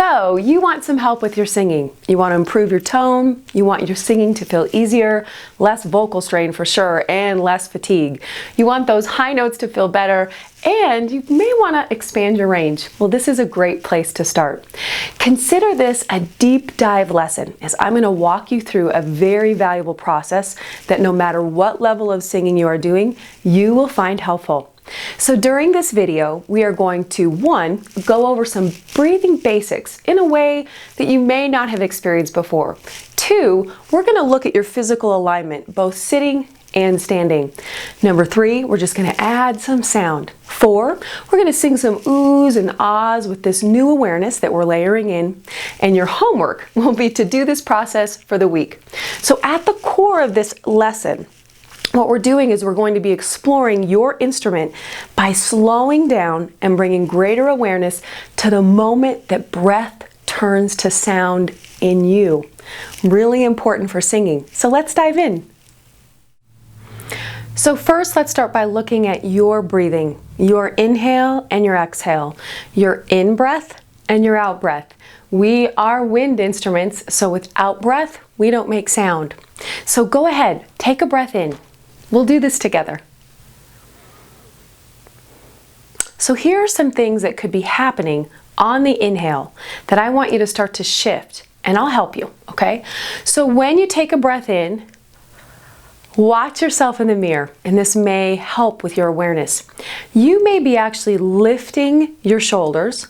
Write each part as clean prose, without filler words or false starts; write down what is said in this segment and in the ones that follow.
So you want some help with your singing. You want to improve your tone. You want your singing to feel easier, less vocal strain for sure, and less fatigue. You want those high notes to feel better, and you may want to expand your range. Well, this is a great place to start. Consider this a deep dive lesson, as I'm going to walk you through a very valuable process that no matter what level of singing you are doing, you will find helpful. So during this video, we are going to, one, go over some breathing basics in a way that you may not have experienced before. Two, we're going to look at your physical alignment, both sitting and standing. Number three, we're just going to add some sound. Four, we're going to sing some oohs and ahs with this new awareness that we're layering in. And your homework will be to do this process for the week. So at the core of this lesson, what we're doing is we're going to be exploring your instrument by slowing down and bringing greater awareness to the moment that breath turns to sound in you. Really important for singing. So let's dive in. So first, let's start by looking at your breathing, your inhale and your exhale, your in breath and your out breath. We are wind instruments, so without breath, we don't make sound. So go ahead, take a breath in. We'll do this together. So here are some things that could be happening on the inhale that I want you to start to shift, and I'll help you, okay? So when you take a breath in, watch yourself in the mirror, and this may help with your awareness. You may be actually lifting your shoulders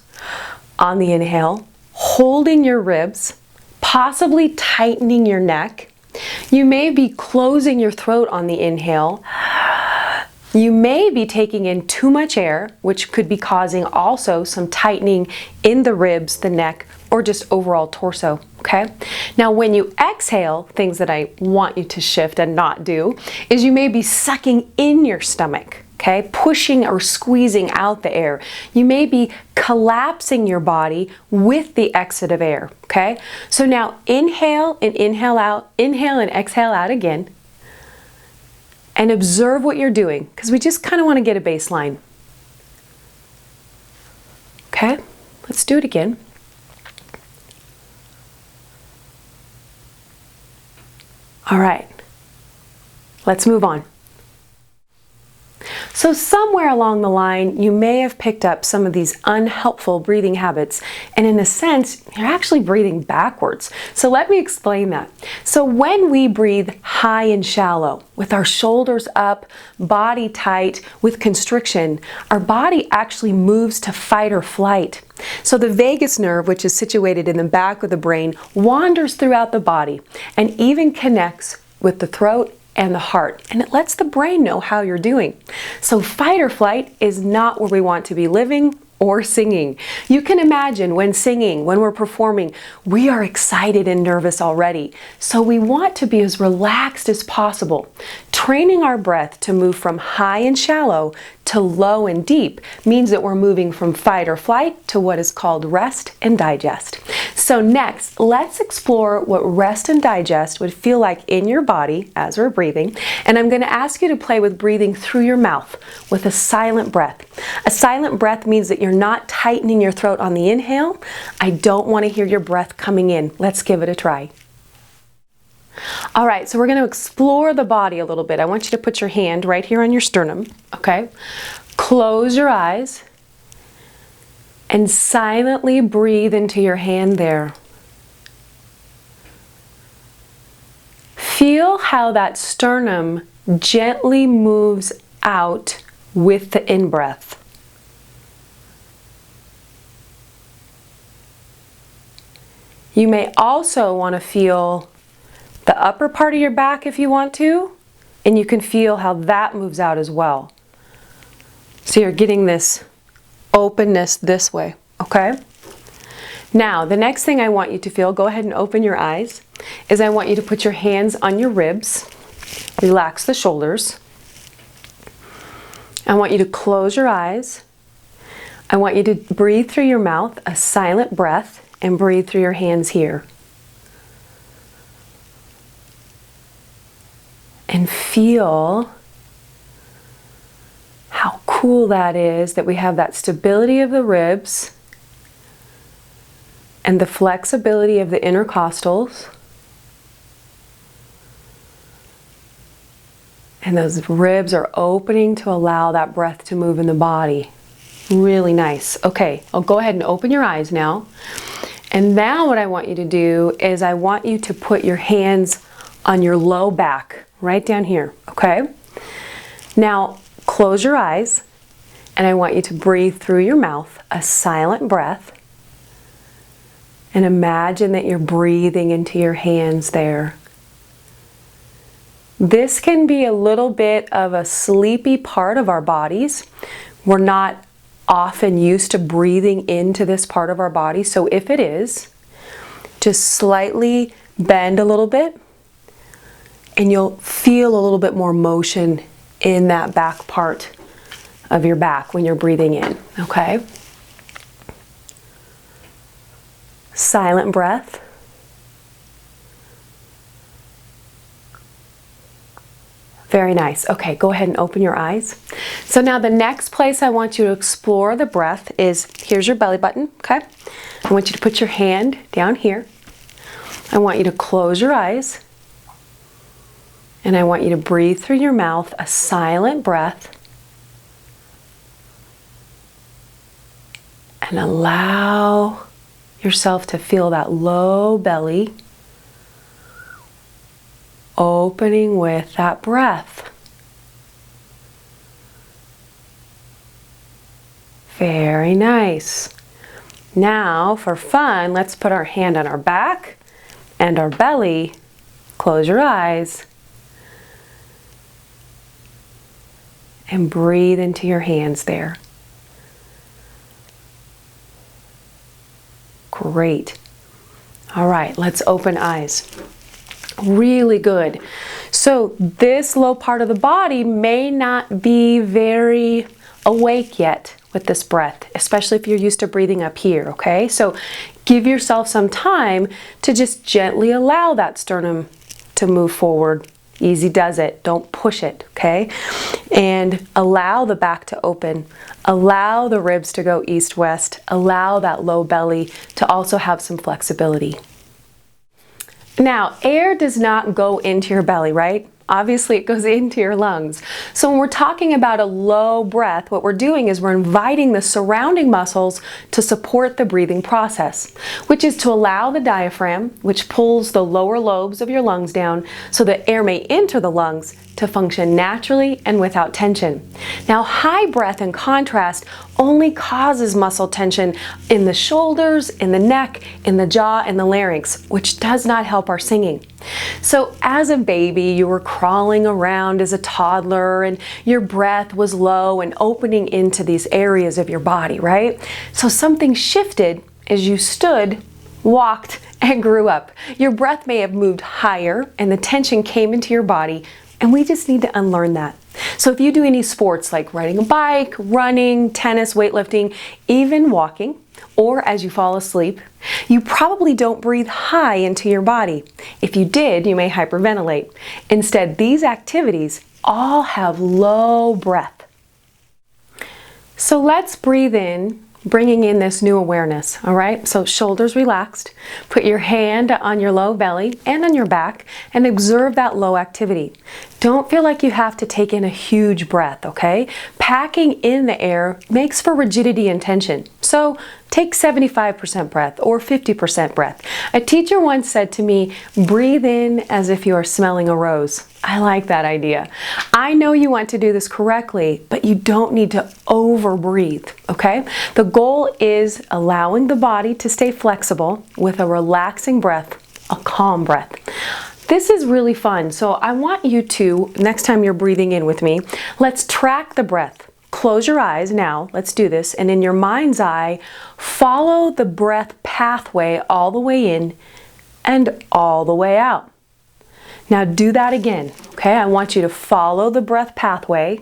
on the inhale, holding your ribs, possibly tightening your neck. You may be closing your throat on the inhale. You may be taking in too much air, which could be causing also some tightening in the ribs, the neck, or just overall torso, okay? Now when you exhale, things that I want you to shift and not do, is you may be sucking in your stomach, okay? Pushing or squeezing out the air. You may be collapsing your body with the exit of air, okay? So now inhale and exhale out again. And observe what you're doing, because we just kind of want to get a baseline. Okay, let's do it again. All right, let's move on. So somewhere along the line, you may have picked up some of these unhelpful breathing habits, and in a sense, you're actually breathing backwards. So let me explain that. So when we breathe high and shallow, with our shoulders up, body tight, with constriction, our body actually moves to fight or flight. So the vagus nerve, which is situated in the back of the brain, wanders throughout the body and even connects with the throat and the heart, and it lets the brain know how you're doing. So fight or flight is not where we want to be living or singing. You can imagine when singing, when we're performing, we are excited and nervous already. So we want to be as relaxed as possible. Training our breath to move from high and shallow to low and deep means that we're moving from fight or flight to what is called rest and digest. So next, let's explore what rest and digest would feel like in your body as we're breathing. And I'm going to ask you to play with breathing through your mouth with a silent breath. A silent breath means that you're not tightening your throat on the inhale. I don't want to hear your breath coming in. Let's give it a try. All right, so we're going to explore the body a little bit. I want you to put your hand right here on your sternum, okay? Close your eyes and silently breathe into your hand there. Feel how that sternum gently moves out with the in-breath. You may also want to feel the upper part of your back if you want to, and you can feel how that moves out as well. So you're getting this openness this way, okay? Now, the next thing I want you to feel, go ahead and open your eyes, is I want you to put your hands on your ribs, relax the shoulders. I want you to close your eyes. I want you to breathe through your mouth, a silent breath, and breathe through your hands here. And feel how cool that is that we have that stability of the ribs and the flexibility of the intercostals. And those ribs are opening to allow that breath to move in the body. Really nice. Okay, I'll go ahead and open your eyes now. And now what I want you to do is I want you to put your hands on your low back, right down here, okay? Now, close your eyes, and I want you to breathe through your mouth, a silent breath. And imagine that you're breathing into your hands there. This can be a little bit of a sleepy part of our bodies. We're not often used to breathing into this part of our body, so if it is, just slightly bend a little bit and you'll feel a little bit more motion in that back part of your back when you're breathing in, okay? Silent breath. Very nice. Okay, go ahead and open your eyes. So now the next place I want you to explore the breath is, here's your belly button, okay? I want you to put your hand down here. I want you to close your eyes. And I want you to breathe through your mouth, a silent breath. And allow yourself to feel that low belly opening with that breath. Very nice. Now, for fun, let's put our hand on our back and our belly. Close your eyes. And breathe into your hands there. Great. All right, let's open eyes. Really good. So this low part of the body may not be very awake yet with this breath, especially if you're used to breathing up here, okay? So give yourself some time to just gently allow that sternum to move forward. Easy does it. Don't push it, okay? And allow the back to open. Allow the ribs to go east-west. Allow that low belly to also have some flexibility. Now, air does not go into your belly, right? Obviously, it goes into your lungs. So when we're talking about a low breath, what we're doing is we're inviting the surrounding muscles to support the breathing process, which is to allow the diaphragm, which pulls the lower lobes of your lungs down so that air may enter the lungs to function naturally and without tension. Now, high breath, in contrast, only causes muscle tension in the shoulders, in the neck, in the jaw, and the larynx, which does not help our singing. So as a baby, you were crawling around as a toddler and your breath was low and opening into these areas of your body, right? So something shifted as you stood, walked, and grew up. Your breath may have moved higher and the tension came into your body, and we just need to unlearn that. So if you do any sports like riding a bike, running, tennis, weightlifting, even walking, or as you fall asleep, you probably don't breathe high into your body. If you did, you may hyperventilate. Instead, these activities all have low breath. So let's breathe in, bringing in this new awareness, all right? So shoulders relaxed. Put your hand on your low belly and on your back and observe that low activity. Don't feel like you have to take in a huge breath, okay? Packing in the air makes for rigidity and tension. So take 75% breath or 50% breath. A teacher once said to me, breathe in as if you are smelling a rose. I like that idea. I know you want to do this correctly, but you don't need to over breathe, okay? The goal is allowing the body to stay flexible with a relaxing breath, a calm breath. This is really fun, so I want you to, next time you're breathing in with me, let's track the breath. Close your eyes now, let's do this, and in your mind's eye, follow the breath pathway all the way in and all the way out. Now do that again, okay? I want you to follow the breath pathway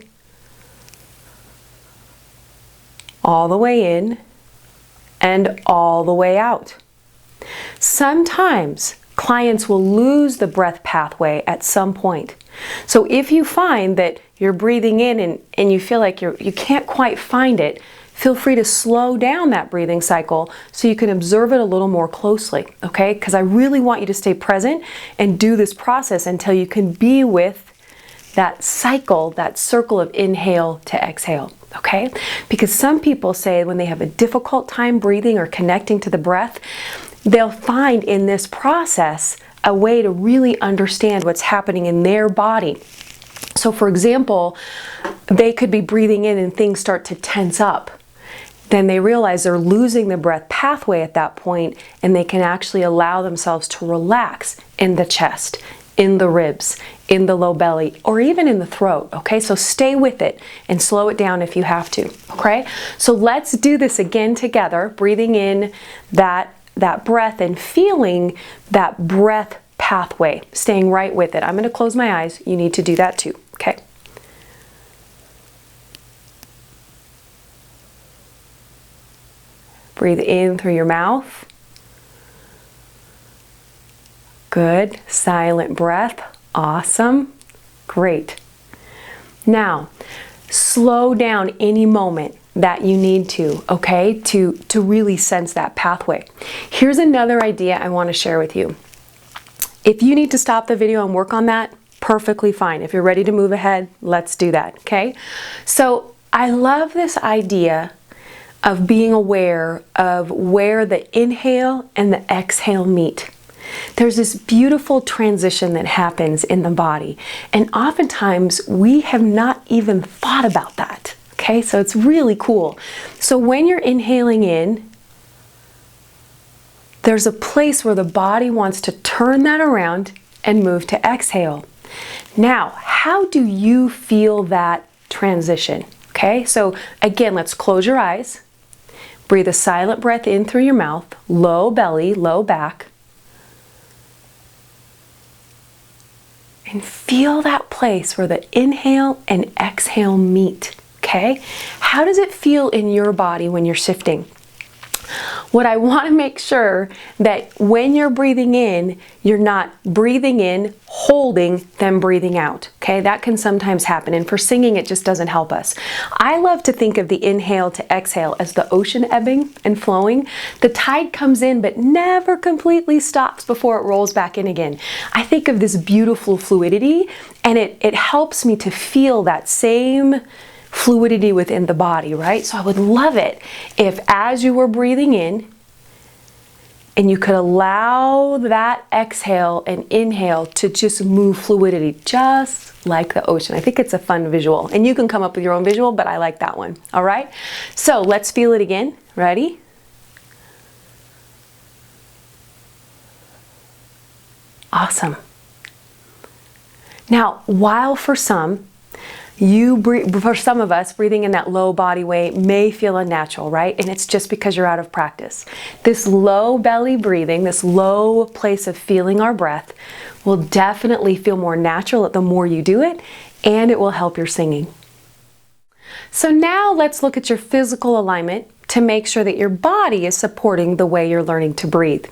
all the way in and all the way out. Sometimes clients will lose the breath pathway at some point. So if you find that you're breathing in and you feel like you can't quite find it, feel free to slow down that breathing cycle so you can observe it a little more closely, okay? Because I really want you to stay present and do this process until you can be with that cycle, that circle of inhale to exhale, okay? Because some people say when they have a difficult time breathing or connecting to the breath, they'll find in this process a way to really understand what's happening in their body. So for example, they could be breathing in and things start to tense up. Then they realize they're losing the breath pathway at that point, and they can actually allow themselves to relax in the chest, in the ribs, in the low belly, or even in the throat, okay? So stay with it and slow it down if you have to, okay? So let's do this again together, breathing in that breath and feeling that breath pathway, staying right with it. I'm going to close my eyes. You need to do that too, okay? Breathe in through your mouth. Good. Silent breath. Awesome. Great. Now, slow down any moment that you need to, okay, to really sense that pathway. Here's another idea I want to share with you. If you need to stop the video and work on that, perfectly fine. If you're ready to move ahead, let's do that, okay? So I love this idea of being aware of where the inhale and the exhale meet. There's this beautiful transition that happens in the body, and oftentimes we have not even thought about that. Okay, so it's really cool. So when you're inhaling in, there's a place where the body wants to turn that around and move to exhale. Now, how do you feel that transition? Okay, so again, let's close your eyes. Breathe a silent breath in through your mouth, low belly, low back. And feel that place where the inhale and exhale meet, okay? How does it feel in your body when you're shifting? What I want to make sure that when you're breathing in, you're not breathing in, holding, then breathing out, okay? That can sometimes happen, and for singing, it just doesn't help us. I love to think of the inhale to exhale as the ocean ebbing and flowing. The tide comes in, but never completely stops before it rolls back in again. I think of this beautiful fluidity, and it helps me to feel that same fluidity within the body, right? So I would love it if as you were breathing in, and you could allow that exhale and inhale to just move fluidity, just like the ocean. I think it's a fun visual, and you can come up with your own visual, but I like that one. All right, so let's feel it again. Ready? Awesome. Now, while for some of us, breathing in that low body weight may feel unnatural, right? And it's just because you're out of practice. This low belly breathing, this low place of feeling our breath, will definitely feel more natural the more you do it, and it will help your singing. So now let's look at your physical alignment to make sure that your body is supporting the way you're learning to breathe.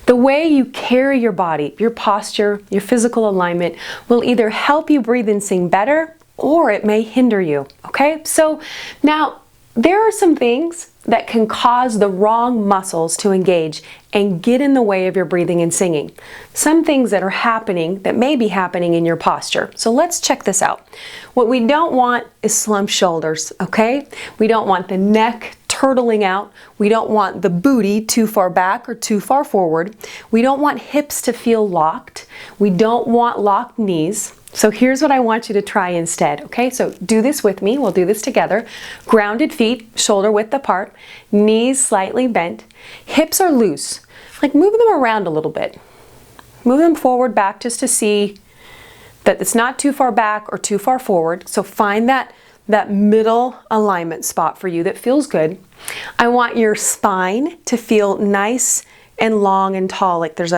The way you carry your body, your posture, your physical alignment will either help you breathe and sing better, or it may hinder you, okay? So now, there are some things that can cause the wrong muscles to engage and get in the way of your breathing and singing. Some things that are happening, that may be happening in your posture. So let's check this out. What we don't want is slumped shoulders, okay? We don't want the neck turtling out. We don't want the booty too far back or too far forward. We don't want hips to feel locked. We don't want locked knees. So here's what I want you to try instead, okay? So do this with me. We'll do this together. Grounded feet, shoulder width apart, knees slightly bent, hips are loose. Like move them around a little bit. Move them forward, back, just to see that it's not too far back or too far forward. So find that middle alignment spot for you that feels good. I want your spine to feel nice and long and tall, like there's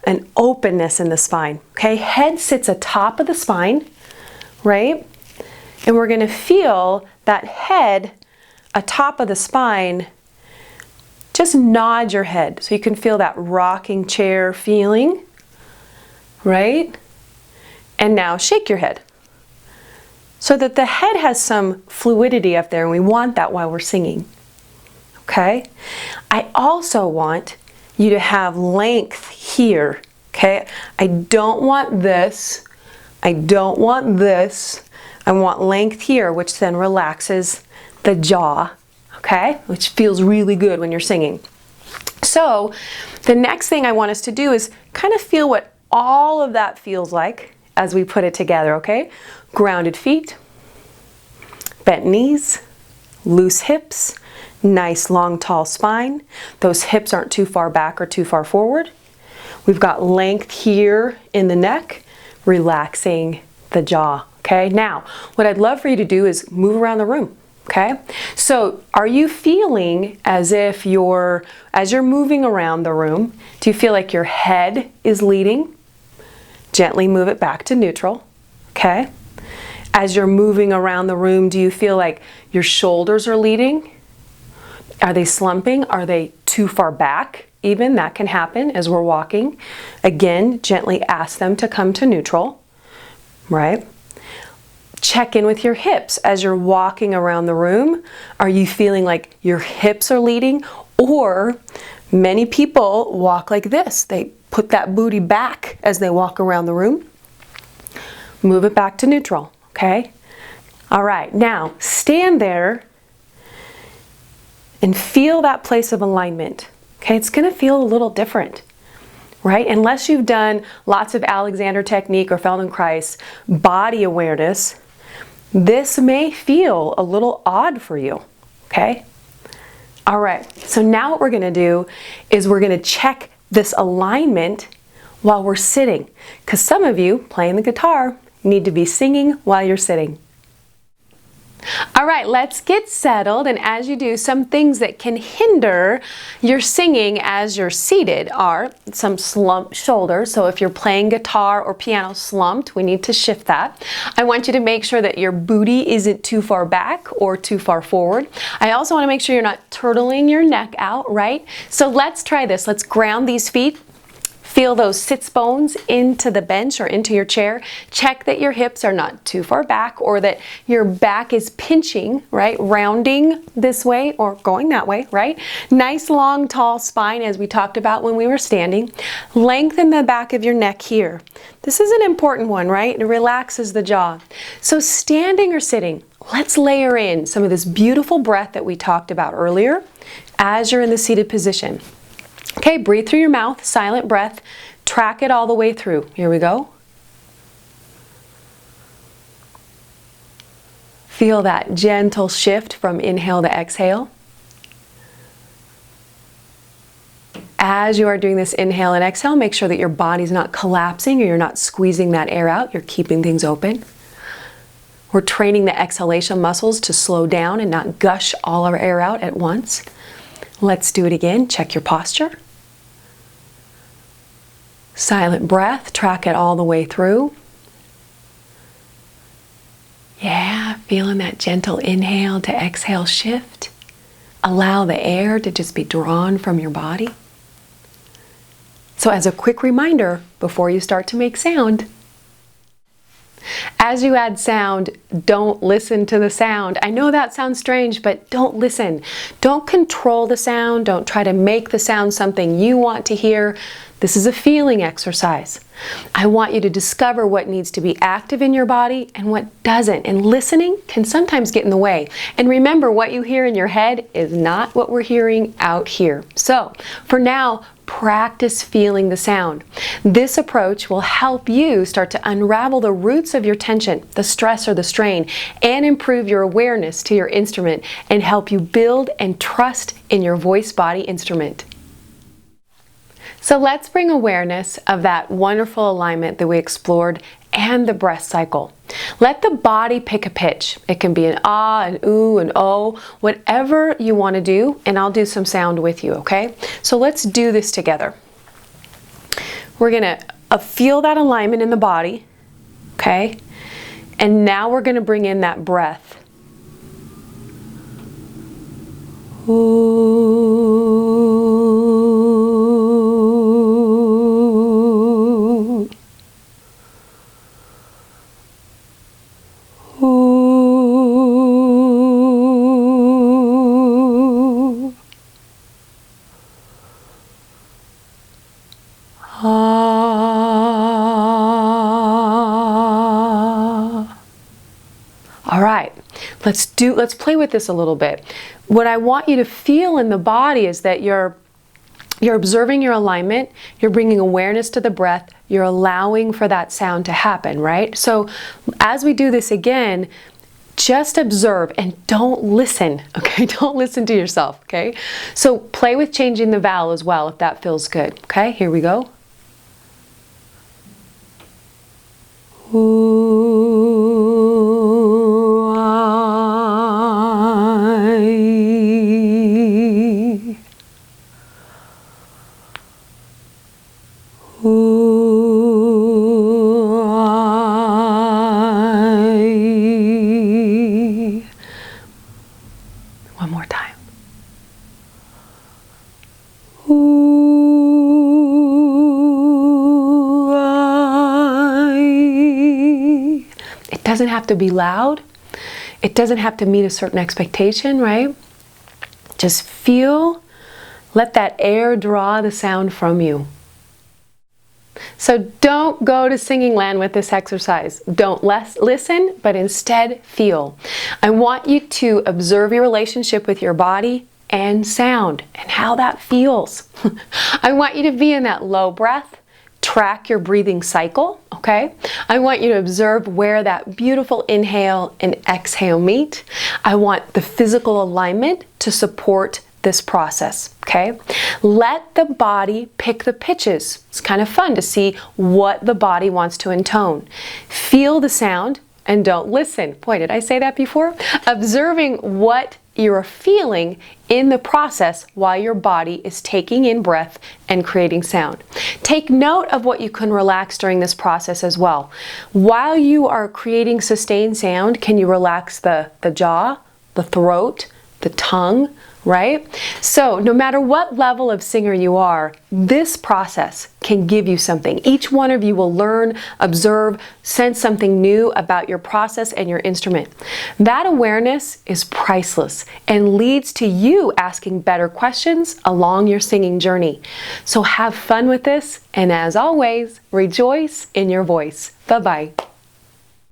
an openness in the spine, okay? Head sits atop of the spine, right? And we're gonna feel that head atop of the spine. Just nod your head so you can feel that rocking chair feeling, right? And now shake your head so that the head has some fluidity up there, and we want that while we're singing. okay? I also want you to have length here, okay? I don't want this. I don't want this. I want length here, which then relaxes the jaw, okay? Which feels really good when you're singing. So the next thing I want us to do is kind of feel what all of that feels like as we put it together, okay? Grounded feet, bent knees, loose hips, nice long tall spine. Those hips aren't too far back or too far forward. We've got length here in the neck, relaxing the jaw, okay? Now, what I'd love for you to do is move around the room, okay? So are you feeling as if as you're moving around the room, do you feel like your head is leading? Gently move it back to neutral, okay? As you're moving around the room, do you feel like your shoulders are leading? Are they slumping? Are they too far back? Even that can happen as we're walking. Again, gently ask them to come to neutral, right? Check in with your hips as you're walking around the room. Are you feeling like your hips are leading? Or many people walk like this. They put that booty back as they walk around the room. Move it back to neutral, okay? All right, now stand there and feel that place of alignment. Okay, it's gonna feel a little different, right? Unless you've done lots of Alexander technique or Feldenkrais body awareness, this may feel a little odd for you, okay? All right, so now what we're gonna do is we're gonna check this alignment while we're sitting, because some of you playing the guitar need to be singing while you're sitting. All right, let's get settled, and as you do, some things that can hinder your singing as you're seated are some slumped shoulders. So if you're playing guitar or piano slumped, we need to shift that. I want you to make sure that your booty isn't too far back or too far forward. I also want to make sure you're not turtling your neck out, right? So let's try this. Let's ground these feet. Feel those sits bones into the bench or into your chair. Check that your hips are not too far back or that your back is pinching, right? Rounding this way or going that way, right? Nice long tall spine as we talked about when we were standing. Lengthen the back of your neck here. This is an important one, right? It relaxes the jaw. So standing or sitting, let's layer in some of this beautiful breath that we talked about earlier as you're in the seated position. Okay, breathe through your mouth, silent breath, track it all the way through. Here we go. Feel that gentle shift from inhale to exhale. As you are doing this inhale and exhale, make sure that your body's not collapsing or you're not squeezing that air out, you're keeping things open. We're training the exhalation muscles to slow down and not gush all our air out at once. Let's do it again. Check your posture. Silent breath, track it all the way through. Yeah, feeling that gentle inhale to exhale shift. Allow the air to just be drawn from your body. So as a quick reminder, before you start to make sound, as you add sound, don't listen to the sound. I know that sounds strange, but don't listen. Don't control the sound. Don't try to make the sound something you want to hear. This is a feeling exercise. I want you to discover what needs to be active in your body and what doesn't. And listening can sometimes get in the way. And remember, what you hear in your head is not what we're hearing out here. So for now, practice feeling the sound. This approach will help you start to unravel the roots of your tension, the stress or the strain, and improve your awareness to your instrument and help you build and trust in your voice-body instrument. So let's bring awareness of that wonderful alignment that we explored and the breath cycle. Let the body pick a pitch. It can be an ah, an ooh, an oh, whatever you want to do, and I'll do some sound with you, okay? So let's do this together. We're going to feel that alignment in the body, okay? And now we're going to bring in that breath. Ooh. Ah. All right, let's play with this a little bit. What I want you to feel in the body is that you're observing your alignment, you're bringing awareness to the breath, you're allowing for that sound to happen, right? So as we do this again, just observe and don't listen, okay? Don't listen to yourself, okay? So play with changing the vowel as well if that feels good, okay? Here we go. Ooh, I. Ooh, I. One more time. Ooh, I. It doesn't have to be loud. It doesn't have to meet a certain expectation, right? Just feel, let that air draw the sound from you. So don't go to singing land with this exercise. Don't listen, but instead feel. I want you to observe your relationship with your body and sound and how that feels. I want you to be in that low breath. Track your breathing cycle, okay? I want you to observe where that beautiful inhale and exhale meet. I want the physical alignment to support this process, okay? Let the body pick the pitches. It's kind of fun to see what the body wants to intone. Feel the sound and don't listen. Boy, did I say that before? Observing what you're feeling in the process while your body is taking in breath and creating sound. Take note of what you can relax during this process as well. While you are creating sustained sound, can you relax the jaw, the throat, the tongue, right? So no matter what level of singer you are, this process can give you something. Each one of you will learn, observe, sense something new about your process and your instrument. That awareness is priceless and leads to you asking better questions along your singing journey. So have fun with this, and as always, rejoice in your voice. Bye-bye.